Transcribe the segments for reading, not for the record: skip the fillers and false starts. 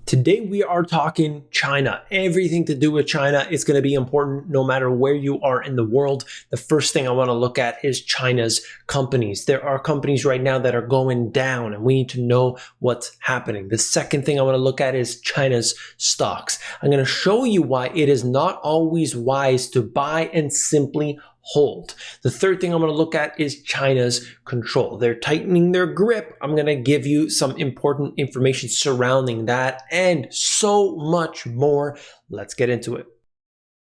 Today we are talking China. Everything to do with China is going to be important no matter where you are in the world. The first thing I want to look at is China's companies. There are companies right now that are going down and we need to know what's happening. The second thing I want to look at is China's stocks. I'm going to show you why it is not always wise to buy and simply hold. The third thing I'm going to look at is China's control. They're tightening their grip. I'm going to give you some important information surrounding that and so much more. Let's get into it.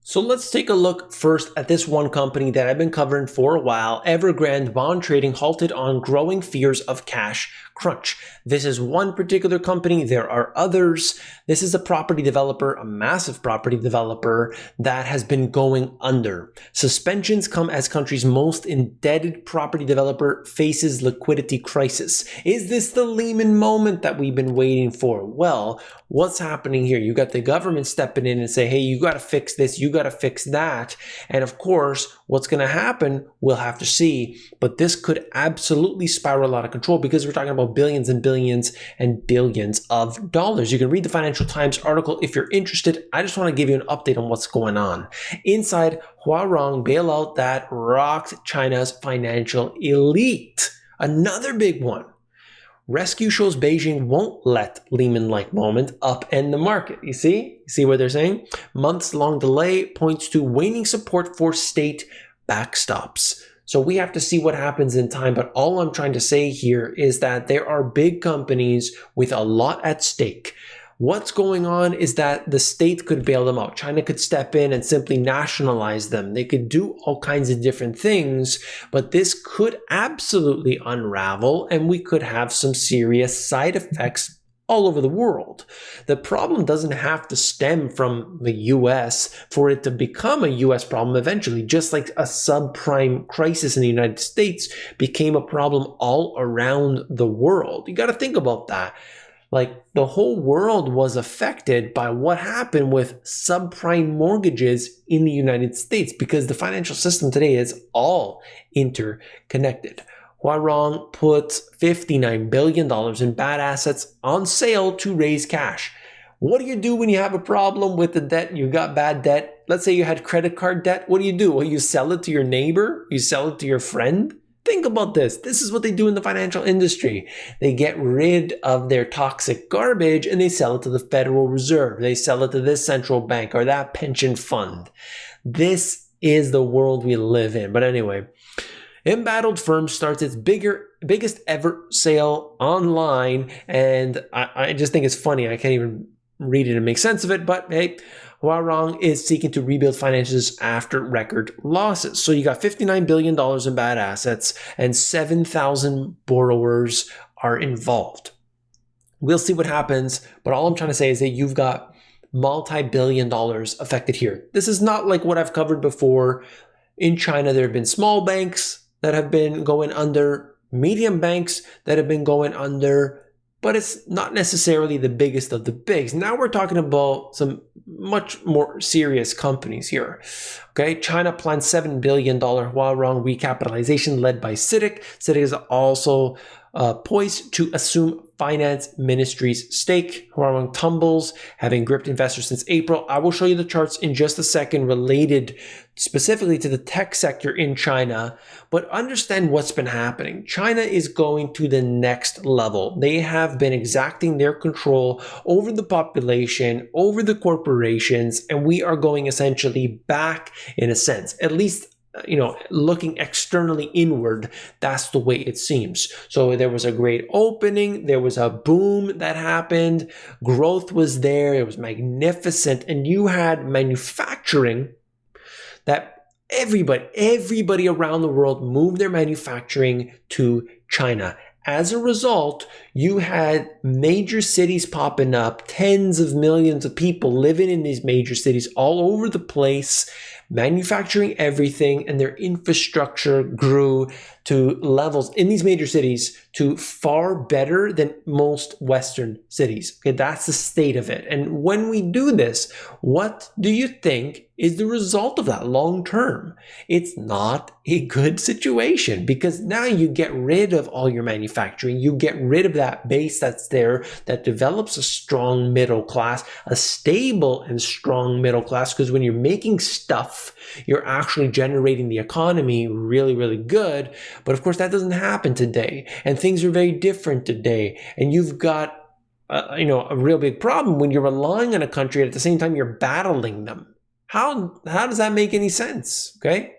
So let's take a look first at this one company that I've been covering for a while. Evergrande bond trading halted on growing fears of cash crunch. This is one particular company. There are others. This is a property developer, a massive property developer that has been going under. Suspensions come as country's most indebted property developer faces liquidity crisis. Is this the Lehman moment that we've been waiting for? Well, what's happening here? You got the government stepping in and say, hey, you got to fix this. You got to fix that. And of course, what's going to happen, we'll have to see. But this could absolutely spiral out of control because we're talking about billions and billions and billions of dollars. You can read the Financial Times article if you're interested. I just want to give you an update on what's going on. Inside, Huarong bailout that rocked China's financial elite. Another big one. Rescue shows Beijing won't let Lehman-like moment upend the market. You see? You see what they're saying? Months-long delay points to waning support for state backstops. So we have to see what happens in time. But all I'm trying to say here is that there are big companies with a lot at stake. What's going on is that the state could bail them out. China could step in and simply nationalize them. They could do all kinds of different things, but this could absolutely unravel and we could have some serious side effects all over the world. The problem doesn't have to stem from the US for it to become a US problem eventually, just like a subprime crisis in the United States became a problem all around the world. You got to think about that. Like the whole world was affected by what happened with subprime mortgages in the United States because the financial system today is all interconnected. Huarong puts $59 billion in bad assets on sale to raise cash. What do you do when you have a problem with the debt? You got bad debt. Let's say you had credit card debt. What do? Well, you sell it to your neighbor? You sell it to your friend? Think about this. This is what they do in the financial industry. They get rid of their toxic garbage and they sell it to the Federal Reserve. They sell it to this central bank or that pension fund. This is the world we live in. But anyway, Embattled Firm starts its biggest ever sale online. And I just think it's funny. I can't even read it and make sense of it. But hey, Huarong is seeking to rebuild finances after record losses. So you got $59 billion in bad assets and 7,000 borrowers are involved. We'll see what happens, but all I'm trying to say is that you've got multi-billion dollars affected here. This is not like what I've covered before. In China, there have been small banks that have been going under, medium banks that have been going under, but it's not necessarily the biggest of the bigs. Now we're talking about some much more serious companies here. Okay, China plans $7 billion Huarong recapitalization led by CITIC. CITIC is also poised to assume finance ministry's stake. Huarong tumbles, having gripped investors since April. I will show you the charts in just a second related specifically to the tech sector in China, but understand what's been happening. China is going to the next level. They have been exacting their control over the population, over the corporations, and we are going essentially back in a sense, at least looking externally inward, that's the way it seems. So there was a great opening. There was a boom that happened. Growth was there. It was magnificent. And you had manufacturing that everybody around the world moved their manufacturing to China. As a result, you had major cities popping up, tens of millions of people living in these major cities all over the place, manufacturing everything, and their infrastructure grew to levels in these major cities to far better than most Western cities. Okay, that's the state of it. And when we do this, what do you think is the result of that long term? It's not a good situation because now you get rid of all your manufacturing, you get rid of that base that's there, that develops a strong middle class, a stable and strong middle class, because when you're making stuff, you're actually generating the economy really, really good. But of course, that doesn't happen today, and things are very different today. And you've got a real big problem when you're relying on a country and at the same time you're battling them. How does that make any sense? Okay,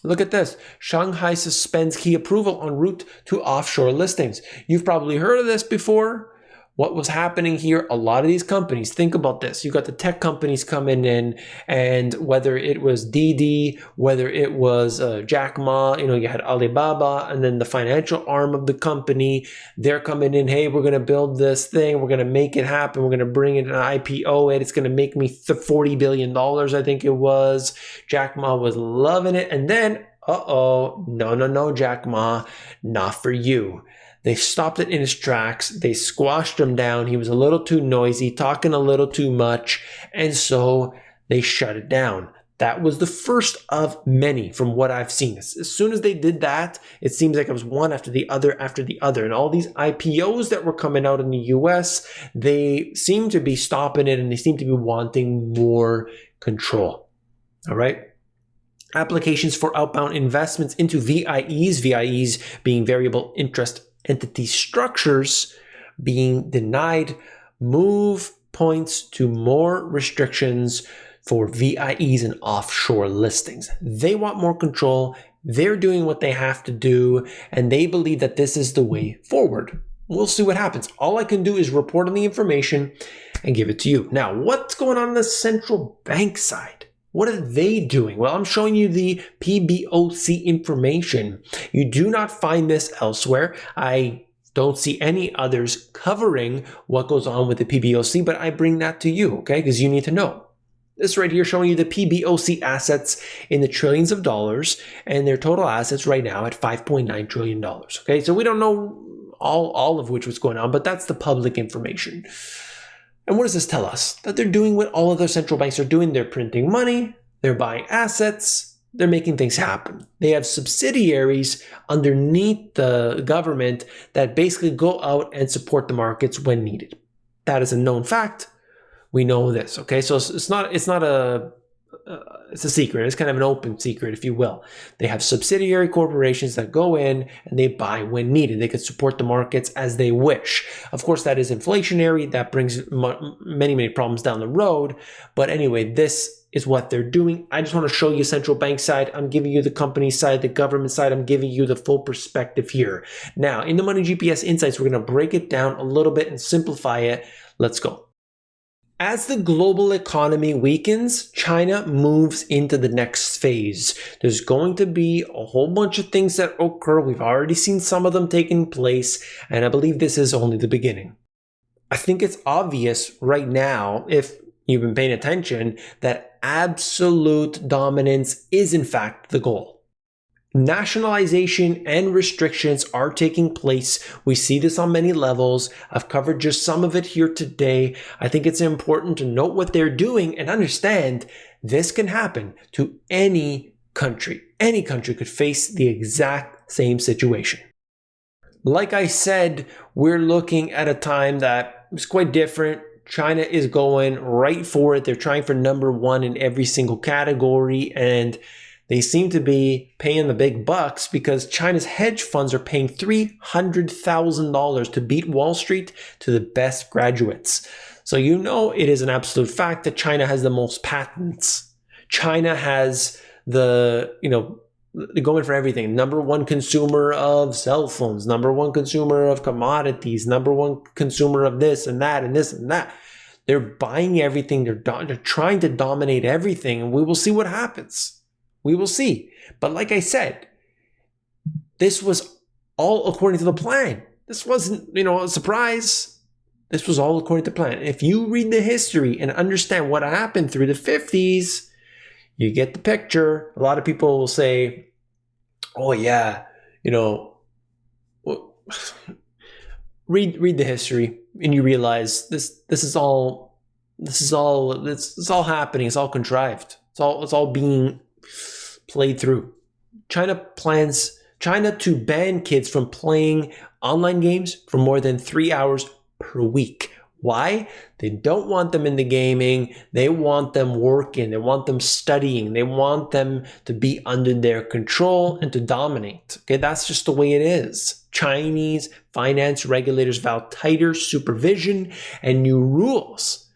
look at this. Shanghai suspends key approval en route to offshore listings. You've probably heard of this before. What was happening here, a lot of these companies, think about this. You got the tech companies coming in, and whether it was Didi, whether it was Jack Ma, you had Alibaba, and then the financial arm of the company, they're coming in, hey, we're going to build this thing, we're going to make it happen, we're going to bring in an IPO, and it's going to make me $40 billion, I think it was. Jack Ma was loving it, and then, no, Jack Ma, not for you. They stopped it in his tracks. They squashed him down. He was a little too noisy, talking a little too much, and so they shut it down. That was the first of many from what I've seen. As soon as they did that, it seems like it was one after the other after the other. And all these IPOs that were coming out in the US, they seem to be stopping it, and they seem to be wanting more control. All right? Applications for outbound investments into VIEs being variable interest entity structures, being denied. Move points to more restrictions for VIEs and offshore listings. They want more control. They're doing what they have to do, and they believe that this is the way forward. We'll see what happens. All I can do is report on the information and give it to you. Now, what's going on the central bank side? What are they doing? Well, I'm showing you the PBOC information. You do not find this elsewhere. I don't see any others covering what goes on with the PBOC, but I bring that to you, okay? Because you need to know. This right here showing you the PBOC assets in the trillions of dollars, and their total assets right now at $5.9 trillion, okay? So we don't know all of which was going on, but that's the public information. And what does this tell us? That they're doing what all other central banks are doing. They're printing money, they're buying assets, they're making things happen. They have subsidiaries underneath the government that basically go out and support the markets when needed. That is a known fact. We know this, okay? So it's a secret. It's kind of an open secret, if you will. They have subsidiary corporations that go in and they buy when needed. They could support the markets as they wish. Of course, that is inflationary. That brings many, many problems down the road. But anyway, this is what they're doing. I just want to show you central bank side. I'm giving you the company side, the government side. I'm giving you the full perspective here. Now, in the Money GPS Insights, we're going to break it down a little bit and simplify it. Let's go. As the global economy weakens, China moves into the next phase. There's going to be a whole bunch of things that occur. We've already seen some of them taking place, and I believe this is only the beginning. I think it's obvious right now, if you've been paying attention, that absolute dominance is in fact the goal. Nationalization and restrictions are taking place. We see this on many levels. I've covered just some of it here today. I think it's important to note what they're doing and understand this can happen to any country. Any country could face the exact same situation. Like I said, we're looking at a time that is quite different. China is going right for it. They're trying for number one in every single category, and they seem to be paying the big bucks because China's hedge funds are paying $300,000 to beat Wall Street to the best graduates. So you know it is an absolute fact that China has the most patents. China has they're going for everything. Number one consumer of cell phones, number one consumer of commodities, number one consumer of this and that and this and that. They're buying everything. They're trying to dominate everything, and we will see what happens. We will see. But like I said, this was all according to the plan. This wasn't, a surprise. This was all according to plan. If you read the history and understand what happened through the 50s, you get the picture. A lot of people will say, oh yeah, read the history and you realize this is all happening. It's all contrived. It's all being played through. China China to ban kids from playing online games for more than 3 hours per week. Why? They don't want them into gaming. They want them working. They want them studying. They want them to be under their control and to dominate. Okay, that's just the way it is. Chinese finance regulators vow tighter supervision and new rules.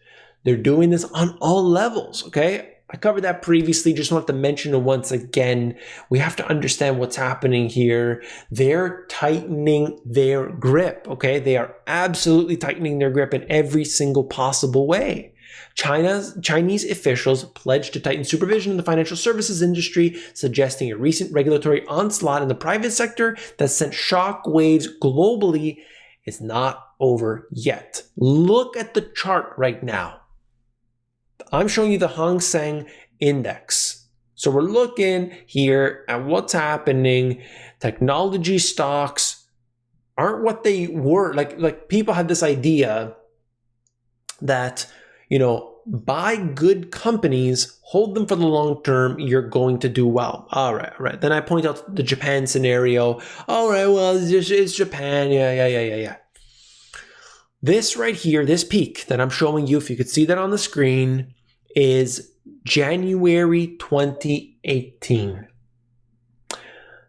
They're doing this on all levels, okay? I covered that previously, just want to mention it once again. We have to understand what's happening here. They're tightening their grip, okay? They are absolutely tightening their grip in every single possible way. Chinese officials pledged to tighten supervision in the financial services industry, suggesting a recent regulatory onslaught in the private sector that sent shockwaves globally is not over yet. Look at the chart right now. I'm showing you the Hang Seng Index. So we're looking here at what's happening. Technology stocks aren't what they were. Like people had this idea that, buy good companies, hold them for the long term, you're going to do well. All right. Then I point out the Japan scenario. All right, well, it's Japan. Yeah. This right here, this peak that I'm showing you, if you could see that on the screen, is January 2018.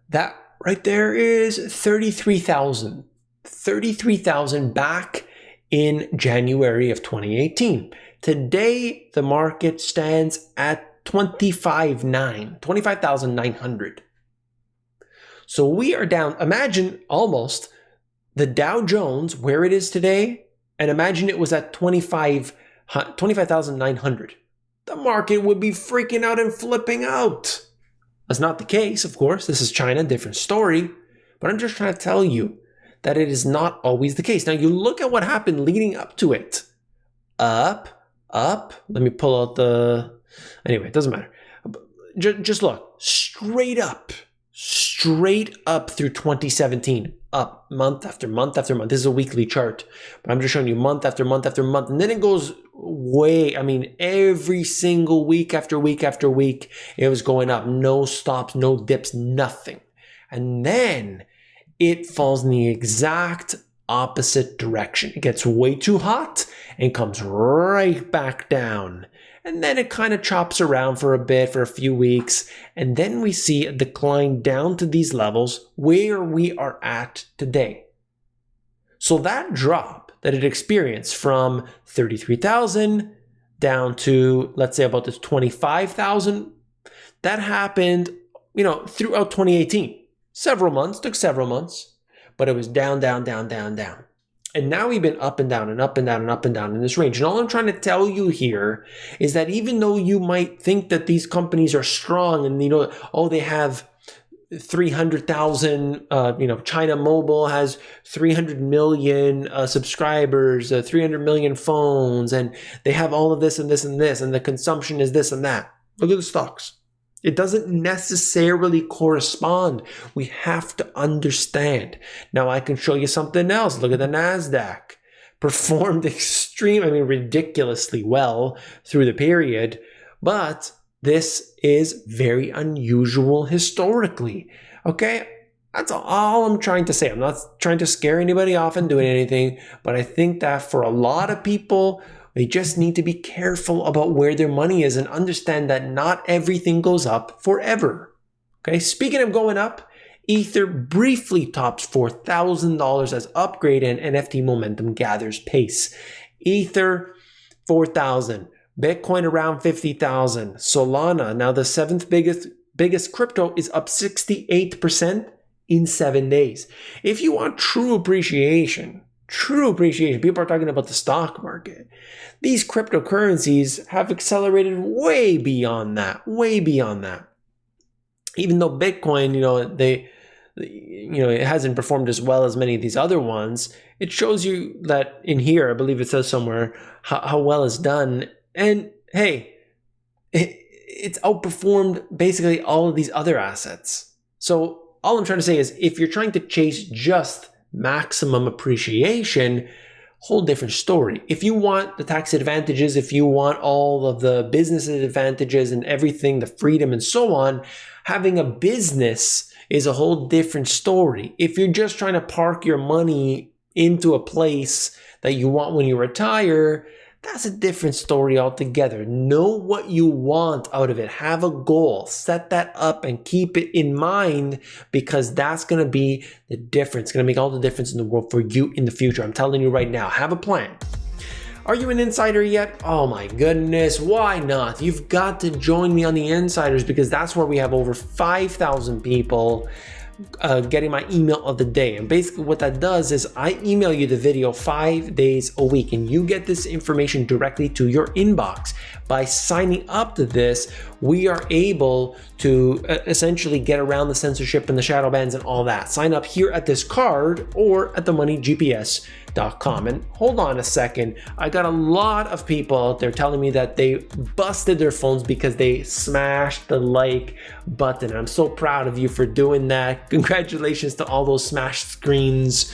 That right there is 33,000. 33,000 back in January of 2018. Today, the market stands at 25,900. So we are down, imagine almost the Dow Jones, where it is today, and imagine it was at 25,900. The market would be freaking out and flipping out. That's not the case, of course. This is China, different story. But I'm just trying to tell you that it is not always the case. Now, you look at what happened leading up to it. Up. Let me pull out anyway, it doesn't matter. Just look. Straight up through 2017. Up month after month after month. This is a weekly chart, but I'm just showing you month after month after month. And then it goes every single week after week after week, it was going up. No stops, no dips, nothing. And then it falls in the exact opposite direction. It gets way too hot and comes right back down. And then it kind of chops around for a bit, for a few weeks. And then we see a decline down to these levels where we are at today. So that drop that it experienced from 33,000 down to, let's say, about this 25,000, that happened, throughout 2018. Took several months, but it was down. And now we've been up and down and up and down and up and down in this range. And all I'm trying to tell you here is that even though you might think that these companies are strong and, they have 300,000, China Mobile has 300 million subscribers, 300 million phones, and they have all of this and this and this, and the consumption is this and that. Look at the stocks. It doesn't necessarily correspond. We have to understand. Now I can show you something else. Look at the NASDAQ. Performed ridiculously well through the period, but this is very unusual historically. Okay? That's all I'm trying to say. I'm not trying to scare anybody off and doing anything, but I think that for a lot of people, they just need to be careful about where their money is and understand that not everything goes up forever. Okay, speaking of going up, Ether briefly tops $4,000 as upgrade and NFT momentum gathers pace. Ether, 4,000. Bitcoin around 50,000. Solana, now the seventh biggest crypto, is up 68% in 7 days. If you want true appreciation, people are talking about the stock market. These cryptocurrencies have accelerated way beyond that. Even though Bitcoin, it hasn't performed as well as many of these other ones, it shows you that in here, I believe it says somewhere, how well it's done. And hey, it's outperformed basically all of these other assets. So all I'm trying to say is if you're trying to chase just maximum appreciation, whole different story. If you want the tax advantages, if you want all of the business advantages and everything, the freedom and so on, having a business is a whole different story. If you're just trying to park your money into a place that you want when you retire, that's a different story altogether. Know what you want out of it. Have a goal. Set that up and keep it in mind, because that's going to be the difference. It's going to make all the difference in the world for you in the future. I'm telling you right now, have a plan. Are you an insider yet? Oh my goodness, why not? You've got to join me on the Insiders, because that's where we have over 5,000 people getting my email of the day. And basically what that does is I email you the video 5 days a week, and you get this information directly to your inbox. By signing up to this, we are able to essentially get around the censorship and the shadow bans and all that. Sign up here at this card or at themoneygps.com. And hold on a second, I got a lot of people out there telling me that they busted their phones because they smashed the like button. I'm so proud of you for doing that. Congratulations to all those smashed screens.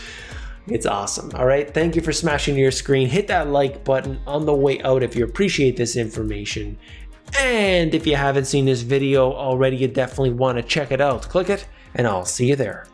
It's awesome. All right. Thank you for smashing your screen. Hit that like button on the way out if you appreciate this information. And if you haven't seen this video already, you definitely want to check it out. Click it and I'll see you there.